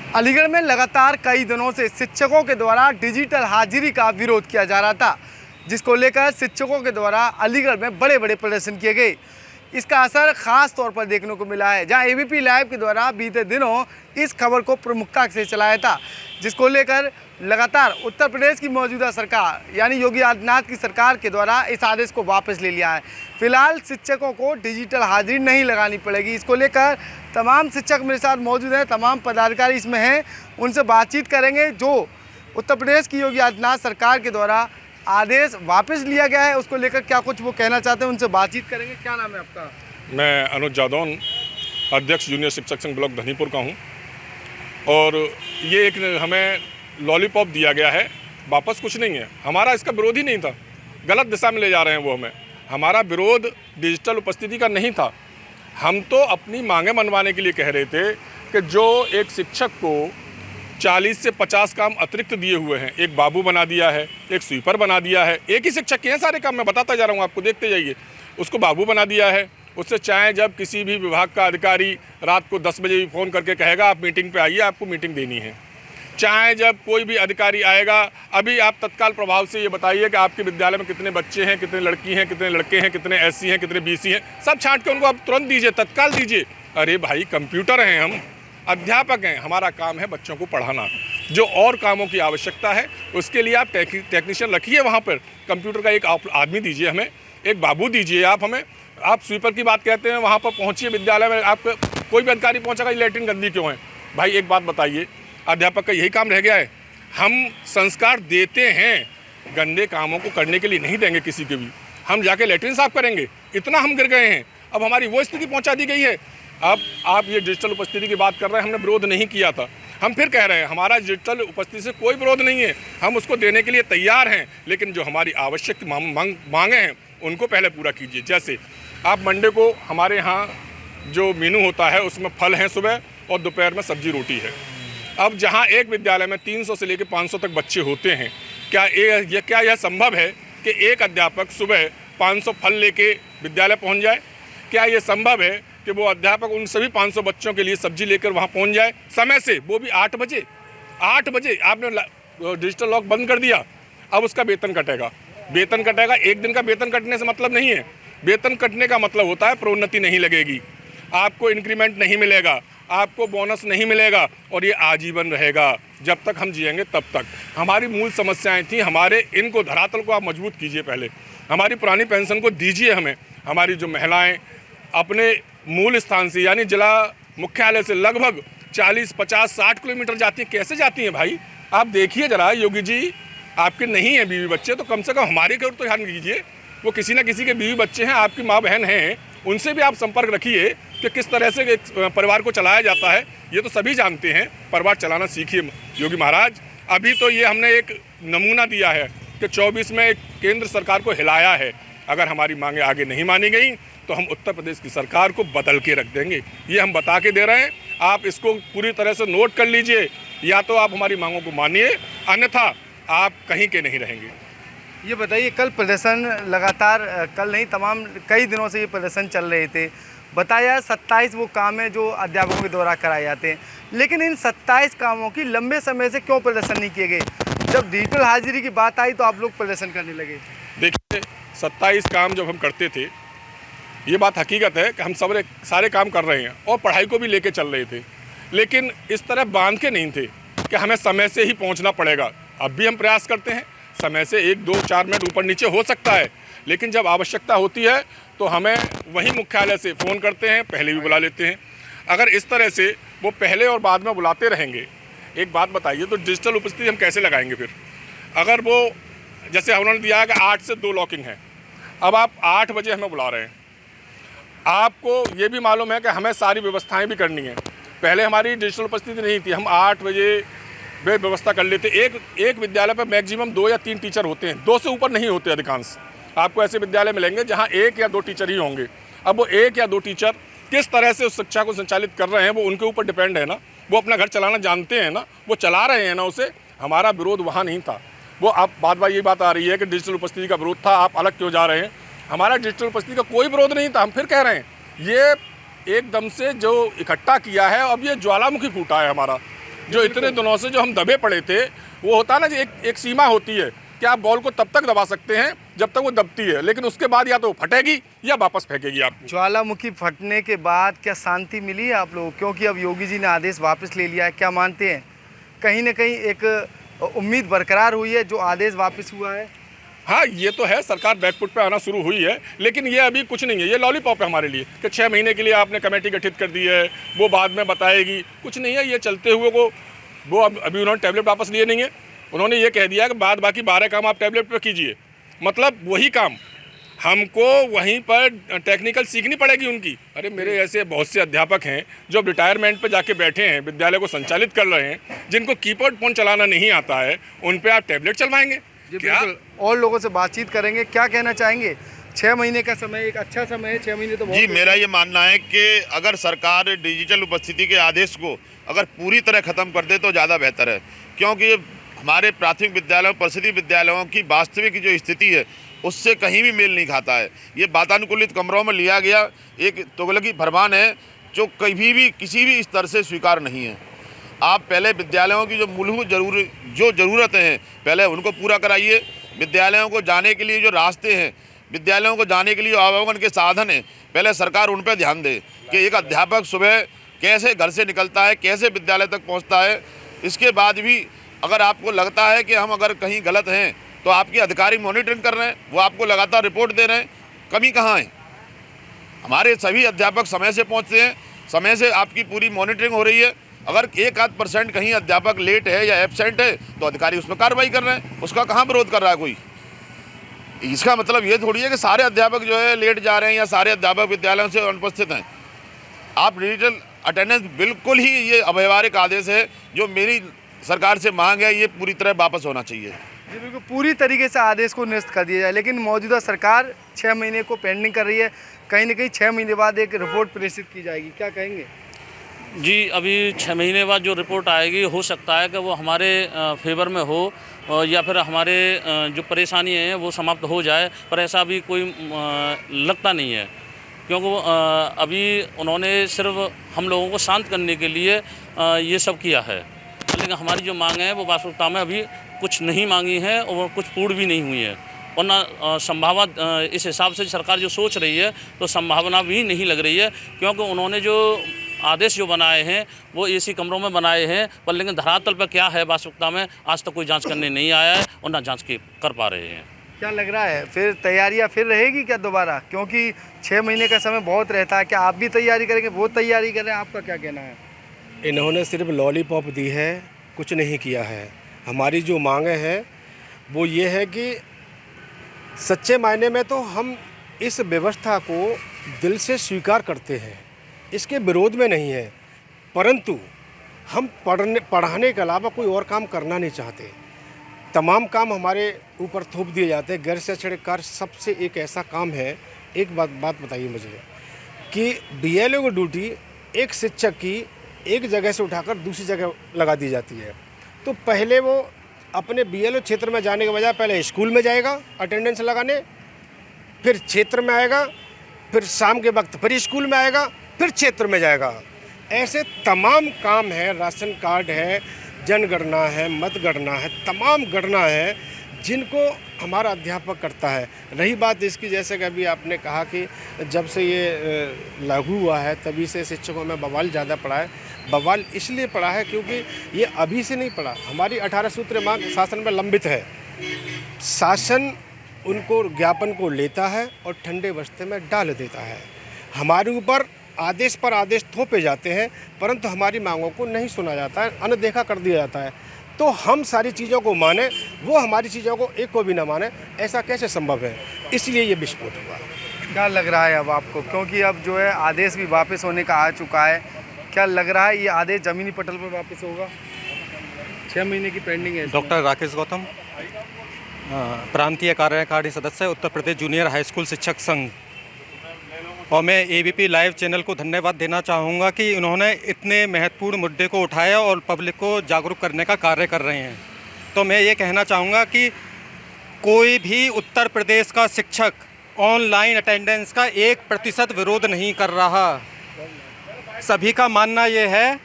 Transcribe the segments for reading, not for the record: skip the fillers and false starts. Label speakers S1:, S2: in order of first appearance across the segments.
S1: अलीगढ़ में लगातार कई दिनों से शिक्षकों के द्वारा डिजिटल हाजिरी का विरोध किया जा रहा था, जिसको लेकर शिक्षकों के द्वारा अलीगढ़ में बड़े बड़े प्रदर्शन किए गए। इसका असर खास तौर पर देखने को मिला है, जहां एबीपी लाइव के द्वारा बीते दिनों इस खबर को प्रमुखता से चलाया था, जिसको लेकर लगातार उत्तर प्रदेश की मौजूदा सरकार यानी योगी आदित्यनाथ की सरकार के द्वारा इस आदेश को वापस ले लिया है। फिलहाल शिक्षकों को डिजिटल हाजिरी नहीं लगानी पड़ेगी। इसको लेकर तमाम शिक्षक मेरे साथ मौजूद हैं, तमाम पदाधिकारी इसमें हैं, उनसे बातचीत करेंगे। जो उत्तर प्रदेश की योगी आदित्यनाथ सरकार के द्वारा आदेश वापस लिया गया है, उसको लेकर क्या कुछ वो कहना चाहते हैं, उनसे बातचीत करेंगे। क्या नाम है आपका?
S2: मैं अनुज जादौन, अध्यक्ष जूनियर शिक्षक संघ ब्लॉक धनीपुर का हूँ। और ये एक हमें लॉलीपॉप दिया गया है, वापस कुछ नहीं है। हमारा इसका विरोध ही नहीं था, गलत दिशा में ले जा रहे हैं वो हमें। हमारा विरोध डिजिटल उपस्थिति का नहीं था। हम तो अपनी मांगें मनवाने के लिए कह रहे थे कि जो एक शिक्षक को 40 से 50 काम अतिरिक्त दिए हुए हैं, एक बाबू बना दिया है, एक स्वीपर बना दिया है, एक ही शिक्षक के हैं सारे काम, मैं बताता जा रहा हूँ आपको, देखते जाइए। उसको बाबू बना दिया है। उससे चाहे जब किसी भी विभाग का अधिकारी रात को 10 बजे भी फ़ोन करके कहेगा आप मीटिंग पे आइए, आपको मीटिंग देनी है। चाहे जब कोई भी अधिकारी आएगा, अभी आप तत्काल प्रभाव से ये बताइए कि आपके विद्यालय में कितने बच्चे हैं, कितने लड़की हैं, कितने लड़के हैं, कितने एससी हैं, कितने बीसी हैं, सब छांट के उनको आप तुरंत दीजिए, तत्काल दीजिए। अरे भाई, कंप्यूटर हैं, हम अध्यापक हैं, हमारा काम है बच्चों को पढ़ाना। जो और कामों की आवश्यकता है उसके लिए आप टेक्नीशियन रखिए, वहाँ पर कंप्यूटर का एक आदमी दीजिए, हमें एक बाबू दीजिए आप हमें। आप स्वीपर की बात कहते हैं, वहाँ पर पहुँचिए विद्यालय में, आप कोई भी अधिकारी पहुँचेगा लैट्रिन गंदी क्यों है? भाई एक बात बताइए, अध्यापक का यही काम रह गया है? हम संस्कार देते हैं, गंदे कामों को करने के लिए नहीं देंगे किसी के भी। हम जाके लैट्रिन साफ करेंगे? इतना हम गिर गए हैं, अब हमारी वो स्थिति पहुंचा दी गई है। अब आप ये डिजिटल उपस्थिति की बात कर रहे हैं, हमने विरोध नहीं किया था, हम फिर कह रहे हैं हमारा डिजिटल उपस्थिति से कोई विरोध नहीं है, हम उसको देने के लिए तैयार हैं। लेकिन जो हमारी आवश्यक मांगें हैं उनको पहले पूरा कीजिए। जैसे आप मंडे को हमारे यहाँ जो मेनू होता है उसमें फल हैं सुबह, और दोपहर में सब्जी रोटी है। अब जहाँ एक विद्यालय में 300 से लेकर 500 तक बच्चे होते हैं, क्या यह संभव है कि एक अध्यापक सुबह 500 फल लेके विद्यालय पहुँच जाए? क्या ये संभव है कि वो अध्यापक उन सभी 500 बच्चों के लिए सब्जी लेकर वहाँ पहुँच जाए समय से, वो भी 8 बजे? 8 बजे आपने डिजिटल लॉक बंद कर दिया, अब उसका वेतन कटेगा। वेतन कटेगा, एक दिन का वेतन कटने से मतलब नहीं है। वेतन कटने का मतलब होता है प्रोन्नति नहीं लगेगी, आपको इंक्रीमेंट नहीं मिलेगा, आपको बोनस नहीं मिलेगा, और ये आजीवन रहेगा जब तक हम जिएंगे तब तक। हमारी मूल समस्याएं थी, हमारे इनको धरातल को आप मजबूत कीजिए, पहले हमारी पुरानी पेंशन को दीजिए हमें। हमारी जो महिलाएं अपने मूल स्थान से यानी जिला मुख्यालय से लगभग 40, 50, 60 किलोमीटर जाती हैं, कैसे जाती हैं भाई? आप देखिए ज़रा, योगी जी आपके नहीं हैं बीवी बच्चे तो कम से कम हमारे घर तो ध्यान दीजिए। वो किसी न किसी के बीवी बच्चे हैं, आपकी माँ बहन हैं, उनसे भी आप संपर्क रखिए कि किस तरह से एक परिवार को चलाया जाता है। ये तो सभी जानते हैं, परिवार चलाना सीखिए योगी महाराज। अभी तो ये हमने एक नमूना दिया है कि 24 में केंद्र सरकार को हिलाया है। अगर हमारी मांगें आगे नहीं मानी गई तो हम उत्तर प्रदेश की सरकार को बदल के रख देंगे, ये हम बता के दे रहे हैं। आप इसको पूरी तरह से नोट कर लीजिए, या तो आप हमारी मांगों को मानिए, अन्यथा आप कहीं के नहीं रहेंगे।
S1: ये बताइए, कल प्रदर्शन लगातार, कल नहीं तमाम कई दिनों से ये प्रदर्शन चल रहे थे। बताया 27 वो काम है जो अध्यापकों के द्वारा कराए जाते हैं, लेकिन इन 27 कामों की लंबे समय से क्यों प्रदर्शन नहीं किए गए? जब डिजिटल हाजिरी की बात आई तो आप लोग प्रदर्शन करने लगे।
S2: देखिए, 27 काम जब हम करते थे, ये बात हकीकत है कि हम सारे काम कर रहे हैं और पढ़ाई को भी लेके चल रहे थे, लेकिन इस तरह बांध के नहीं थे कि हमें समय से ही पहुंचना पड़ेगा। अब भी हम प्रयास करते हैं, समय से 1, 2, 4 मिनट ऊपर नीचे हो सकता है, लेकिन जब आवश्यकता होती है तो हमें वहीं मुख्यालय से फ़ोन करते हैं, पहले भी बुला लेते हैं। अगर इस तरह से वो पहले और बाद में बुलाते रहेंगे, एक बात बताइए, तो डिजिटल उपस्थिति हम कैसे लगाएंगे फिर? अगर वो जैसे उन्होंने दिया है कि 8 से 2 लॉकिंग है, अब आप 8 बजे हमें बुला रहे हैं, आपको ये भी मालूम है कि हमें सारी व्यवस्थाएं भी करनी है। पहले हमारी डिजिटल उपस्थिति नहीं थी, हम 8 बजे वे व्यवस्था कर लेते। एक विद्यालय पर मैक्सिमम 2 या 3 टीचर होते हैं, 2 से ऊपर नहीं होते अधिकांश। आपको ऐसे विद्यालय मिलेंगे जहां 1 या 2 टीचर ही होंगे। अब वो 1 या 2 टीचर किस तरह से उस शिक्षा को संचालित कर रहे हैं वो उनके ऊपर डिपेंड है ना। वो अपना घर चलाना जानते हैं ना, वो चला रहे हैं ना उसे। हमारा विरोध वहाँ नहीं था। वो आप बार ये बात आ रही है कि डिजिटल उपस्थिति का विरोध था, आप अलग क्यों जा रहे हैं? हमारा डिजिटल उपस्थिति का कोई विरोध नहीं था। हम फिर कह रहे हैं, ये एकदम से जो इकट्ठा किया है, अब ये ज्वालामुखी फूटा है हमारा। जो इतने दिनों से जो हम दबे पड़े थे, वो होता है ना जी, एक सीमा होती है कि आप बॉल को तब तक दबा सकते हैं जब तक वो दबती है, लेकिन उसके बाद या तो वो फटेगी या वापस फेंकेगी आप।
S1: ज्वालामुखी फटने के बाद क्या शांति मिली है आप लोगों को? क्योंकि अब योगी जी ने आदेश वापस ले लिया है, क्या मानते हैं कहीं ना कहीं एक उम्मीद बरकरार हुई है जो आदेश वापस हुआ है?
S2: हाँ, ये तो है, सरकार बैकफुट पे आना शुरू हुई है, लेकिन ये अभी कुछ नहीं है, ये लॉलीपॉप है हमारे लिए कि 6 महीने के लिए आपने कमेटी गठित कर दी है, वो बाद में बताएगी, कुछ नहीं है। ये चलते हुए को वो अभी उन्होंने टैबलेट वापस लिए नहीं है, उन्होंने ये कह दिया कि बाद बाकी 12 काम आप टैबलेट पर कीजिए। मतलब वही काम हमको वहीं पर टेक्निकल सीखनी पड़ेगी उनकी। अरे मेरे ऐसे बहुत से अध्यापक हैं जो रिटायरमेंट पे जाके बैठे हैं, विद्यालय को संचालित कर रहे हैं, जिनको कीपैड फोन चलाना नहीं आता है, उन पे आप टैबलेट चलवाएंगे क्या?
S1: और लोगों से बातचीत करेंगे, क्या कहना चाहेंगे? 6 महीने का समय एक अच्छा समय है, 6 महीने तो बहुत।
S3: जी, मेरा ये मानना है कि अगर सरकार डिजिटल उपस्थिति के आदेश को अगर पूरी तरह ख़त्म कर दे तो ज़्यादा बेहतर है, क्योंकि हमारे प्राथमिक विद्यालयों, परिषदीय विद्यालयों की वास्तविक जो स्थिति है उससे कहीं भी मेल नहीं खाता है। ये वातानुकूलित कमरों में लिया गया एक तुगलकी फरमान है जो कभी भी किसी भी स्तर से स्वीकार नहीं है। आप पहले विद्यालयों की जो मूलभूत ज़रूरतें हैं पहले उनको पूरा कराइए। विद्यालयों को जाने के लिए जो रास्ते हैं, विद्यालयों को जाने के लिए आवागमन के साधन हैं, पहले सरकार उन पर ध्यान दे कि एक अध्यापक सुबह कैसे घर से निकलता है, कैसे विद्यालय तक पहुंचता है। इसके बाद भी अगर आपको लगता है कि हम अगर कहीं गलत हैं तो आपके अधिकारी मॉनिटरिंग कर रहे हैं, वो आपको लगातार रिपोर्ट दे रहे हैं, कमी कहाँ है? हमारे सभी अध्यापक समय से पहुँचते हैं, समय से आपकी पूरी मॉनिटरिंग हो रही है। अगर 1-8% कहीं अध्यापक लेट है या एब्सेंट है तो अधिकारी उस पर कार्रवाई कर रहे हैं, उसका कहाँ विरोध कर रहा है कोई? इसका मतलब ये थोड़ी है कि सारे अध्यापक जो है लेट जा रहे हैं या सारे अध्यापक विद्यालयों से अनुपस्थित हैं। आप डिजिटल अटेंडेंस बिल्कुल ही ये अव्यवहारिक आदेश है जो मेरी सरकार से मांग है, ये पूरी तरह वापस होना चाहिए।
S1: जी बिल्कुल, पूरी तरीके से आदेश को निरस्त कर दिया जाए, लेकिन मौजूदा सरकार 6 महीने को पेंडिंग कर रही है, कहीं ना कहीं 6 महीने बाद एक रिपोर्ट प्रेषित की जाएगी, क्या कहेंगे?
S4: जी, अभी 6 महीने बाद जो रिपोर्ट आएगी हो सकता है कि वो हमारे फेवर में हो या फिर हमारे जो परेशानी है वो समाप्त हो जाए, पर ऐसा अभी कोई लगता नहीं है, क्योंकि अभी उन्होंने सिर्फ हम लोगों को शांत करने के लिए ये सब किया है, लेकिन हमारी जो मांग है वो वास्तविकता में अभी कुछ नहीं मांगी है और कुछ पूर्ण भी नहीं हुई है। और ना संभावना इस हिसाब से सरकार जो सोच रही है तो संभावना भी नहीं लग रही है, क्योंकि उन्होंने जो आदेश जो बनाए हैं वो एसी कमरों में बनाए हैं, पर लेकिन धरातल पर क्या है वास्तविकता में आज तक कोई जांच करने नहीं आया है और ना जांच कर पा रहे हैं।
S1: क्या लग रहा है फिर तैयारियां फिर रहेगी क्या दोबारा? क्योंकि 6 महीने का समय बहुत रहता है, क्या आप भी तैयारी करेंगे? वो तैयारी कर रहे हैं, आपका क्या कहना है?
S5: इन्होंने सिर्फ लॉलीपॉप दी है, कुछ नहीं किया है। हमारी जो मांगें हैं वो ये है कि सच्चे मायने में तो हम इस व्यवस्था को दिल से स्वीकार करते हैं, इसके विरोध में नहीं है, परंतु हम पढ़ाने के अलावा कोई और काम करना नहीं चाहते। तमाम काम हमारे ऊपर थोप दिए जाते हैं। गैर शैक्षणिक कार्य सबसे एक ऐसा काम है, एक बात बताइए मुझे कि बीएलओ की ड्यूटी एक शिक्षक की एक जगह से उठाकर दूसरी जगह लगा दी जाती है। तो पहले वो अपने बीएलओ क्षेत्र में जाने के बजाय पहले स्कूल में जाएगा अटेंडेंस लगाने, फिर क्षेत्र में आएगा, फिर शाम के वक्त फिर स्कूल में आएगा, फिर क्षेत्र में जाएगा। ऐसे तमाम काम है, राशन कार्ड है, जनगणना है, मतगणना है, तमाम गणना है जिनको हमारा अध्यापक करता है। रही बात इसकी, जैसे कि अभी आपने कहा कि जब से ये लागू हुआ है तभी से शिक्षकों में बवाल ज़्यादा पड़ा है। बवाल इसलिए पड़ा है क्योंकि ये अभी से नहीं पड़ा, हमारी 18 सूत्रीय मांग शासन में लंबित है। शासन उनको ज्ञापन को लेता है और ठंडे बस्ते में डाल देता है। हमारे ऊपर आदेश पर आदेश थोपे जाते हैं, परंतु हमारी मांगों को नहीं सुना जाता है, अनदेखा कर दिया जाता है। तो हम सारी चीज़ों को माने, वो हमारी चीज़ों को एक को भी ना माने, ऐसा कैसे संभव है? इसलिए ये विस्फोट हुआ।
S1: क्या लग रहा है अब आपको, क्योंकि अब जो है आदेश भी वापस होने का आ चुका है, क्या लग रहा है ये आदेश ज़मीनी पटल पर वापस होगा? 6 महीने की पेंडिंग है।
S6: डॉक्टर राकेश गौतम, प्रांतीय कार्यकारिणी सदस्य, Uttar Pradesh junior high school शिक्षक संघ। और मैं एबीपी लाइव चैनल को धन्यवाद देना चाहूँगा कि उन्होंने इतने महत्वपूर्ण मुद्दे को उठाया और पब्लिक को जागरूक करने का कार्य कर रहे हैं। तो मैं ये कहना चाहूँगा कि कोई भी उत्तर प्रदेश का शिक्षक ऑनलाइन अटेंडेंस का 1% विरोध नहीं कर रहा। सभी का मानना ये है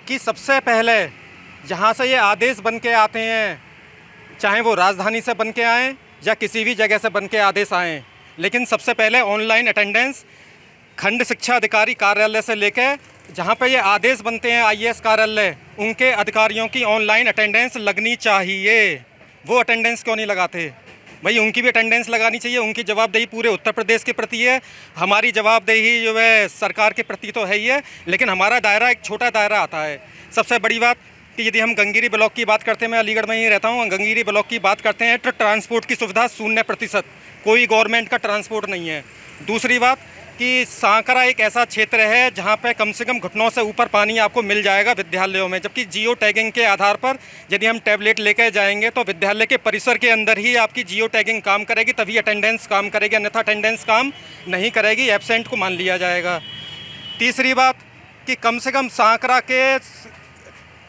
S6: कि सबसे पहले जहाँ से ये आदेश बन के आते हैं, चाहे वो राजधानी से बन के आएँ या किसी भी जगह से बन के आदेश आएँ, लेकिन सबसे पहले ऑनलाइन अटेंडेंस खंड शिक्षा अधिकारी कार्यालय से लेकर जहाँ पे ये आदेश बनते हैं IAS कार्यालय, उनके अधिकारियों की ऑनलाइन अटेंडेंस लगनी चाहिए। वो अटेंडेंस क्यों नहीं लगाते भाई? उनकी भी अटेंडेंस लगानी चाहिए। उनकी जवाबदेही पूरे उत्तर प्रदेश के प्रति है, हमारी जवाबदेही जो है सरकार के प्रति तो है ही है, लेकिन हमारा दायरा एक छोटा दायरा आता है। सबसे बड़ी बात कि यदि हम गंगीरी ब्लॉक की बात करते हैं, मैं अलीगढ़ में ही रहता हूँ, गंगीरी ब्लॉक की बात करते हैं तो ट्रांसपोर्ट की सुविधा 0%, कोई गवर्नमेंट का ट्रांसपोर्ट नहीं है। दूसरी बात कि सांकरा एक ऐसा क्षेत्र है जहाँ पे कम से कम घुटनों से ऊपर पानी आपको मिल जाएगा विद्यालयों में, जबकि जियो टैगिंग के आधार पर यदि हम टैबलेट लेकर जाएंगे तो विद्यालय के परिसर के अंदर ही आपकी जियो टैगिंग काम करेगी, तभी अटेंडेंस काम करेगी, अन्यथा अटेंडेंस काम नहीं करेगी, एब्सेंट को मान लिया जाएगा। तीसरी बात कि कम से कम सांकरा के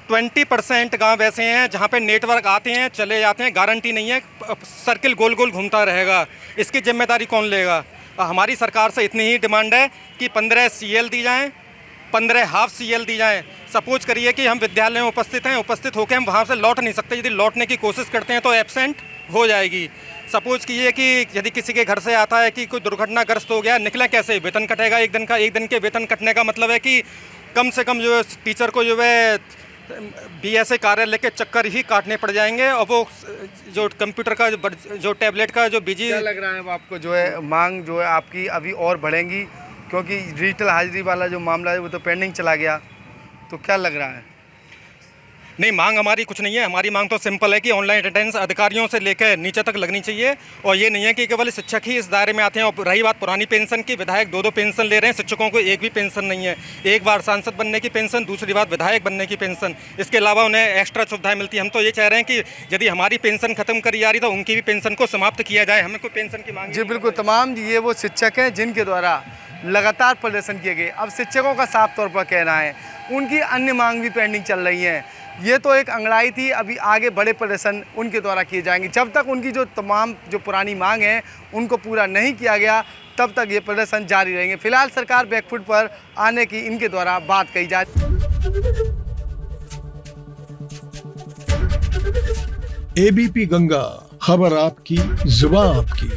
S6: 20% गांव ऐसे हैं जहां पे नेटवर्क आते हैं चले जाते हैं, गारंटी नहीं है, सर्किल गोल गोल घूमता रहेगा। इसकी जिम्मेदारी कौन लेगा? हमारी सरकार से इतनी ही डिमांड है कि 15 CL दी जाएं, 15 हाफ CL दी जाएं। सपोज करिए कि हम विद्यालय में उपस्थित हैं, उपस्थित होकर हम वहाँ से लौट नहीं सकते, यदि लौटने की कोशिश करते हैं तो एब्सेंट हो जाएगी। सपोज कीजिए कि यदि किसी के घर से आता है कि कोई दुर्घटनाग्रस्त हो गया, निकलें कैसे? वेतन कटेगा एक दिन का। एक दिन के वेतन कटने का मतलब है कि कम से कम जो है टीचर को जो है BSA कार्यालय के चक्कर ही काटने पड़ जाएंगे, और वो जो कंप्यूटर का जो टैबलेट का जो बिजी।
S1: क्या लग रहा है आपको जो है मांग जो है आपकी अभी और बढ़ेंगी, क्योंकि डिजिटल हाजिरी वाला जो मामला है वो तो पेंडिंग चला गया, तो क्या लग रहा है?
S6: नहीं, मांग हमारी कुछ नहीं है। हमारी मांग तो सिंपल है कि ऑनलाइन अटेंडेंस अधिकारियों से लेकर नीचे तक लगनी चाहिए, और ये नहीं है कि केवल शिक्षक ही इस दायरे में आते हैं। और रही बात पुरानी पेंशन की, विधायक 2-2 पेंशन ले रहे हैं, शिक्षकों को एक भी पेंशन नहीं है। एक बार सांसद बनने की पेंशन, दूसरी बार विधायक बनने की पेंशन, इसके अलावा उन्हें एक्स्ट्रा सुविधाएं मिलती है। हम तो ये चाह रहे हैं कि यदि हमारी पेंशन खत्म करी जा रही तो उनकी भी पेंशन को समाप्त किया जाए, हमें कोई पेंशन की मांग।
S1: जी बिल्कुल, तमाम ये वो शिक्षक हैं जिनके द्वारा लगातार प्रदर्शन किए गए। अब शिक्षकों का साफ तौर पर कहना है उनकी अन्य मांग भी पेंडिंग चल रही हैं। ये तो एक अंगड़ाई थी, अभी आगे बड़े प्रदर्शन उनके द्वारा किए जाएंगे। जब तक उनकी जो तमाम जो पुरानी मांग है उनको पूरा नहीं किया गया, तब तक ये प्रदर्शन जारी रहेंगे। फिलहाल सरकार बैकफुट पर आने की इनके द्वारा बात कही जा रही है।
S7: ABP गंगा, खबर आपकी, जुबान आपकी।